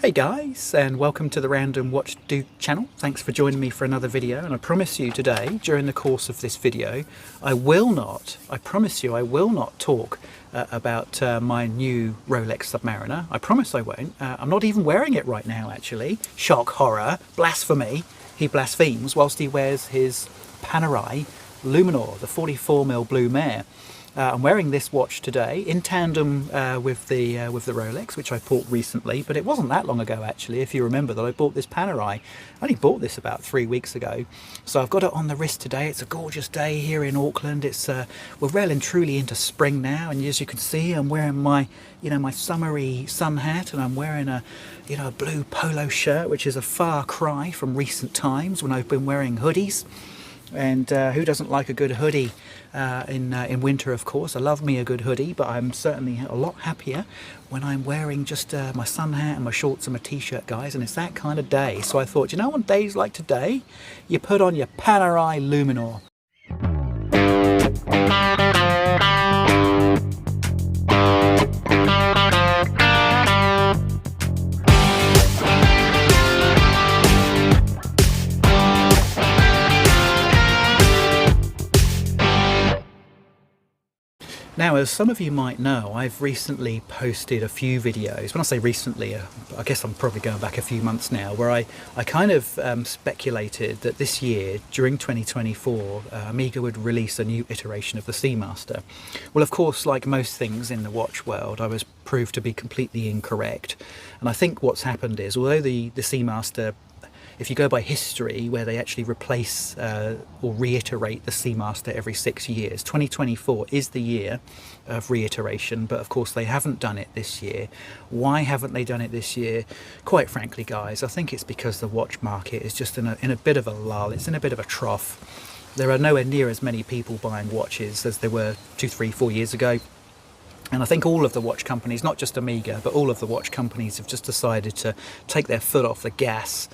Hey guys, and welcome to the Random Watch Dude channel. Thanks for joining me for another video, and I promise you today, during the course of this video, I promise you I will not talk about my new Rolex Submariner. I promise I won't. I'm not even wearing it right now actually. Shock, horror, blasphemy. He blasphemes whilst he wears his Panerai Luminor, the 44mm blue mare. I'm wearing this watch today in tandem with the Rolex, which I bought recently, but it wasn't that long ago actually, if you remember, that I bought this Panerai. I only bought this about 3 weeks ago, so I've got it on the wrist today. It's a gorgeous day here in Auckland. It's we're well and truly into spring now, and as you can see, I'm wearing my my summery sun hat, and I'm wearing a a blue polo shirt, which is a far cry from recent times when I've been wearing hoodies. And who doesn't like a good hoodie in winter, of course. I love me a good hoodie, but I'm certainly a lot happier when I'm wearing just my sun hat and my shorts and my t-shirt, guys, and it's that kind of day. So I thought, on days like today, you put on your Panerai Luminor. Now, as some of you might know, I've recently posted a few videos. When I say recently, I guess I'm probably going back a few months now, where I kind of speculated that this year, during 2024, Omega would release a new iteration of the Seamaster. Well, of course, like most things in the watch world, I was proved to be completely incorrect. And I think what's happened is, although the Seamaster, if you go by history, where they actually replace or reiterate the Seamaster every 6 years, 2024 is the year of reiteration, but of course they haven't done it this year. Why haven't they done it this year? Quite frankly, guys, I think it's because the watch market is just in a bit of a lull. It's in a bit of a trough. There are nowhere near as many people buying watches as there were 2, 3, 4 years ago. And I think all of the watch companies, not just Omega, but all of the watch companies have just decided to take their foot off the gas.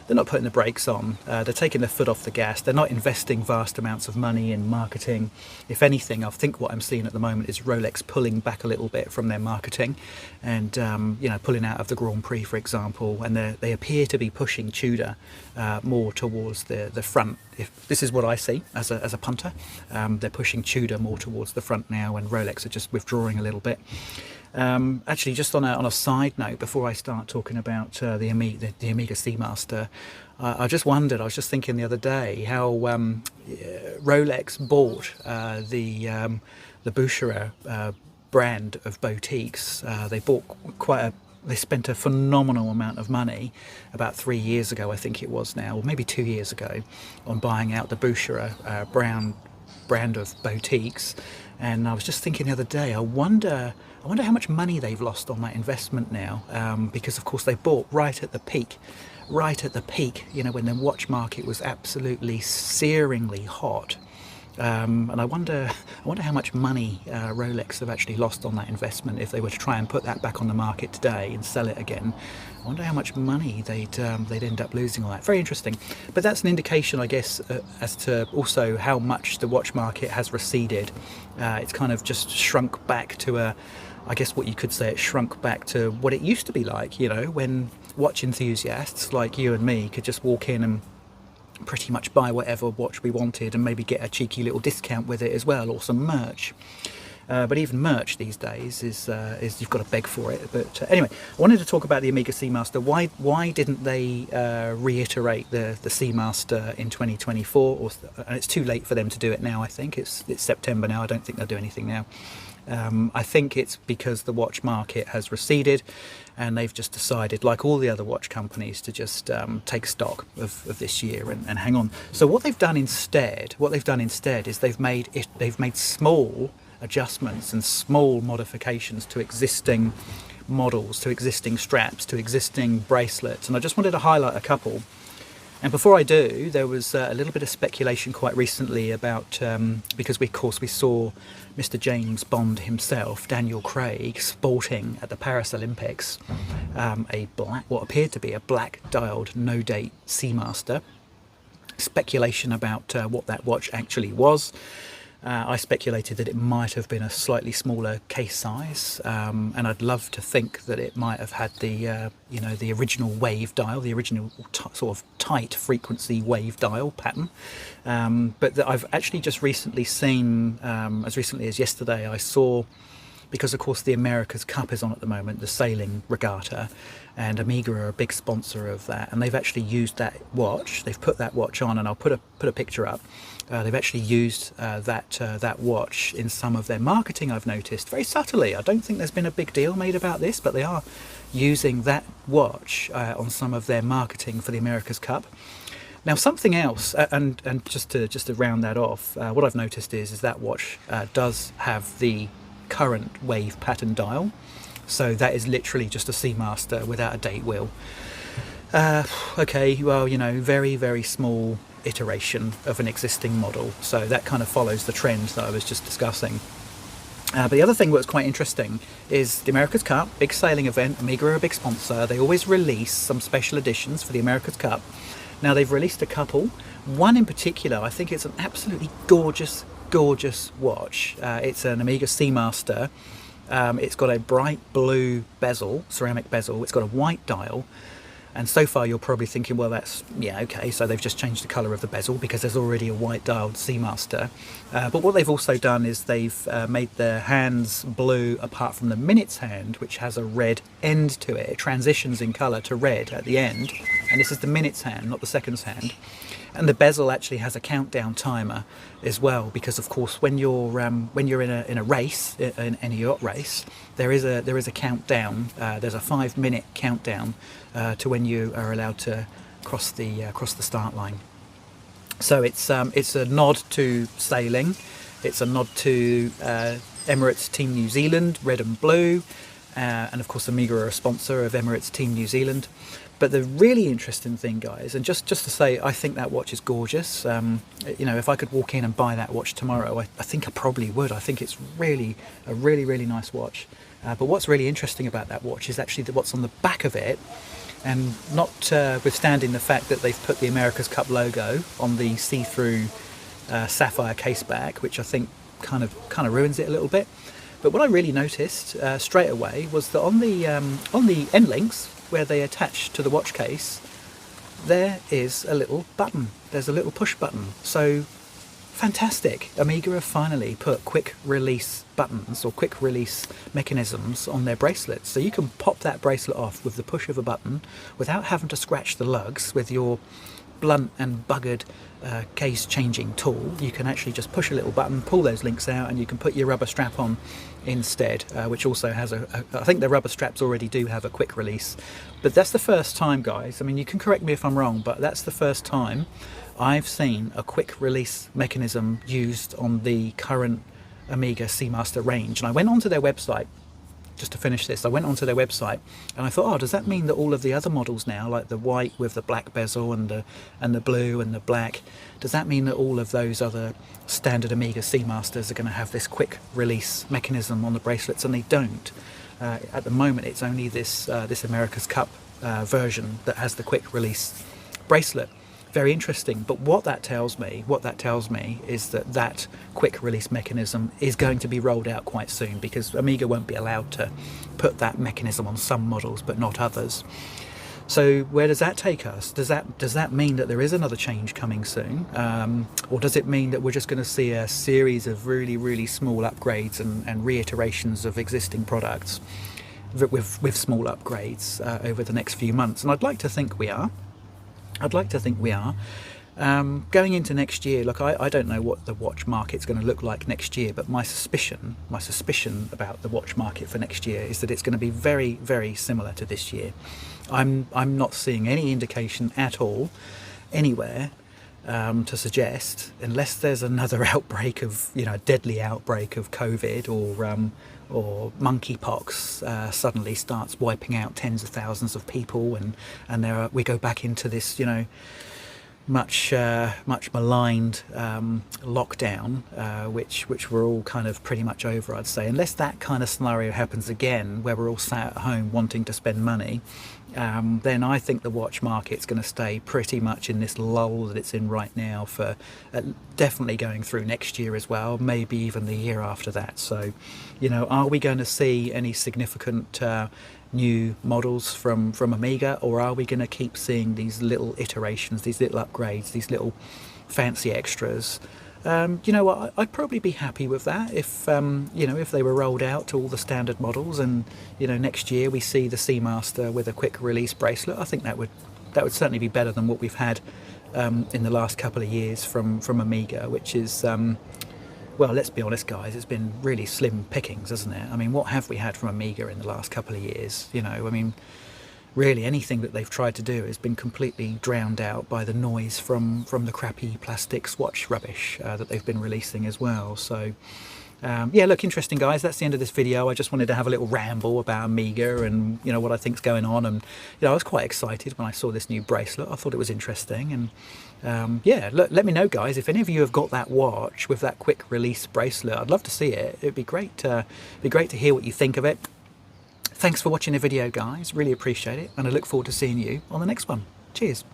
They're not putting the brakes on, they're taking their foot off the gas, they're not investing vast amounts of money in marketing. If anything, I think what I'm seeing at the moment is Rolex pulling back a little bit from their marketing and pulling out of the Grand Prix, for example, and they appear to be pushing Tudor more towards the front. If this is what I see as a punter, they're pushing Tudor more towards the front now, and Rolex are just withdrawing a little bit. Actually, just on a side note, before I start talking about the Omega Seamaster, I just wondered, I was just thinking the other day how Rolex bought the Boucherer brand of boutiques. They spent a phenomenal amount of money about 3 years ago, I think it was now, or maybe 2 years ago, on buying out the Boucherer brand of boutiques. And I was just thinking the other day, I wonder how much money they've lost on that investment now, because of course they bought right at the peak, when the watch market was absolutely searingly hot. And I wonder how much money Rolex have actually lost on that investment if they were to try and put that back on the market today and sell it again. I wonder how much money they'd end up losing on that. Very interesting. But that's an indication, I guess, as to also how much the watch market has receded. It's kind of just shrunk back to I guess what you could say, it shrunk back to what it used to be like, when watch enthusiasts like you and me could just walk in and pretty much buy whatever watch we wanted and maybe get a cheeky little discount with it as well, or some merch. But even merch these days is you've got to beg for it. But anyway, I wanted to talk about the Omega Seamaster. Why didn't they reiterate the Seamaster in 2024? And it's too late for them to do it now. I think it's September now. I don't think they'll do anything now. I think it's because the watch market has receded, and they've just decided, like all the other watch companies, to just take stock of this year and hang on. So what they've done instead is they've made small adjustments and small modifications to existing models, to existing straps, to existing bracelets, and I just wanted to highlight a couple. And before I do, there was a little bit of speculation quite recently about, because we saw Mr. James Bond himself, Daniel Craig, sporting at the Paris Olympics what appeared to be a black dialed no-date Seamaster. Speculation about what that watch actually was. I speculated that it might have been a slightly smaller case size, and I'd love to think that it might have had the the original wave dial, the original sort of tight frequency wave dial pattern. But that I've actually just recently seen, as recently as yesterday, I saw, because of course the America's Cup is on at the moment, the sailing regatta, and Omega are a big sponsor of that, and they've actually used that watch. They've put that watch on, and I'll put a picture up. They've actually used that watch in some of their marketing, I've noticed, very subtly. I don't think there's been a big deal made about this, but they are using that watch on some of their marketing for the America's Cup. Now, something else, and just to round that off, what I've noticed is that watch does have the current wave pattern dial, so that is literally just a Seamaster without a date wheel. Okay, well, very, very small iteration of an existing model, so that kind of follows the trend that I was just discussing. But the other thing that was quite interesting is the America's Cup, big sailing event. Omega are a big sponsor. They always release some special editions for the America's Cup. Now they've released a couple. One in particular, I think it's an absolutely gorgeous watch. It's an Omega Seamaster. It's got a bright blue bezel, ceramic bezel. It's got a white dial. And so far you're probably thinking, well, that's, yeah, okay, so they've just changed the colour of the bezel because there's already a white dialed Seamaster. But what they've also done is they've made their hands blue apart from the minute's hand, which has a red end to it. It transitions in colour to red at the end. And this is the minute's hand, not the second's hand. And the bezel actually has a countdown timer as well, because of course when you're in a race, in any yacht race, there is a countdown. There's a 5-minute countdown to when you are allowed to cross the start line. So it's a nod to sailing. It's a nod to Emirates Team New Zealand, red and blue, and of course Omega are a sponsor of Emirates Team New Zealand. But the really interesting thing, guys, and just to say, I think that watch is gorgeous. If I could walk in and buy that watch tomorrow, I think I probably would. I think it's really a really nice watch. But what's really interesting about that watch is actually what's on the back of it, and notwithstanding the fact that they've put the America's Cup logo on the see-through sapphire case back, which I think kind of ruins it a little bit. But what I really noticed straight away was that on the end links, where they attach to the watch case, there is a little button. There's a little push button. So fantastic. Omega have finally put quick release buttons or quick release mechanisms on their bracelets. So you can pop that bracelet off with the push of a button without having to scratch the lugs with your blunt and buggered case changing tool. You can actually just push a little button, pull those links out, and you can put your rubber strap on instead, which also has I think the rubber straps already do have a quick release. But that's the first time, guys, I mean, you can correct me if I'm wrong, but that's the first time I've seen a quick release mechanism used on the current Omega Seamaster range. And I went onto their website, just to finish this, I went onto their website and I thought, oh, does that mean that all of the other models now, like the white with the black bezel and the blue and the black, does that mean that all of those other standard Omega Seamasters are going to have this quick release mechanism on the bracelets? And they don't. At the moment, it's only this America's Cup version that has the quick release bracelet. Very interesting. But what that tells me is that quick release mechanism is going to be rolled out quite soon, because Omega won't be allowed to put that mechanism on some models but not others. So where does that take us? Does that mean that there is another change coming soon, or does it mean that we're just going to see a series of really small upgrades and reiterations of existing products with small upgrades over the next few months? And I'd like to think we are. Going into next year, look, I don't know what the watch market's going to look like next year, but my suspicion about the watch market for next year is that it's going to be very similar to this year. I'm not seeing any indication at all anywhere to suggest, unless there's another outbreak of, deadly outbreak of COVID or monkeypox suddenly starts wiping out tens of thousands of people, and we go back into this, much maligned lockdown, which we're all kind of pretty much over, I'd say. Unless that kind of scenario happens again, where we're all sat at home wanting to spend money, then I think the watch market's going to stay pretty much in this lull that it's in right now for definitely going through next year as well, maybe even the year after that. So, you know, are we going to see any significant new models from Omega, or are we going to keep seeing these little iterations, these little upgrades, these little fancy extras? You know what, I'd probably be happy with that if you know, if they were rolled out to all the standard models, and you know, next year we see the Seamaster with a quick release bracelet. I think that would certainly be better than what we've had in the last couple of years from Omega, which is well, let's be honest guys, it's been really slim pickings, hasn't it? I mean, what have we had from Omega in the last couple of years? You know, I mean, really anything that they've tried to do has been completely drowned out by the noise from the crappy plastic swatch rubbish that they've been releasing as well. So yeah, look, interesting guys, that's the end of this video. I just wanted to have a little ramble about Omega and you know, what I think's going on. And you know, I was quite excited when I saw this new bracelet. I thought it was interesting. And yeah, let me know guys, if any of you have got that watch with that quick release bracelet. I'd love to see it. It'd be great to hear what you think of it. Thanks for watching the video guys, really appreciate it, and I look forward to seeing you on the next one. Cheers.